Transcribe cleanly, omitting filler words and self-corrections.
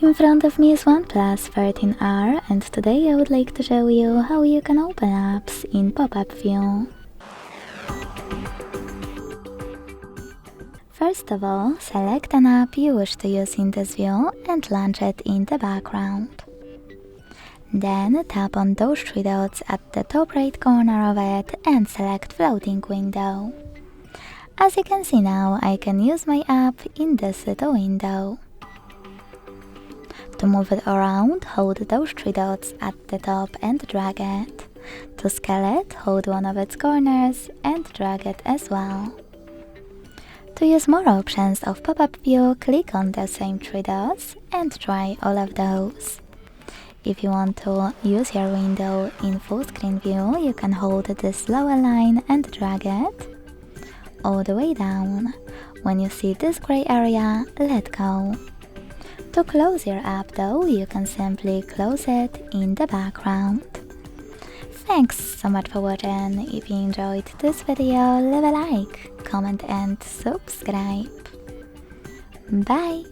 In front of me is OnePlus 13R, and today I would like to show you how you can open apps in pop-up view. First of all, select an app you wish to use in this view and launch it in the background. Then tap on those three dots at the top right corner of it and select Floating Window. As you can see now, I can use my app in this little window. To move it around, hold those three dots at the top and drag it. To scale it, hold one of its corners and drag it as well. To use more options of pop-up view, click on the same three dots and try all of those. If you want to use your window in full screen view, you can hold this lower line and drag it all the way down. When you see this gray area, let go. To close your app though, you can simply close it in the background. Thanks so much for watching. If you enjoyed this video, leave a like, comment and subscribe. Bye!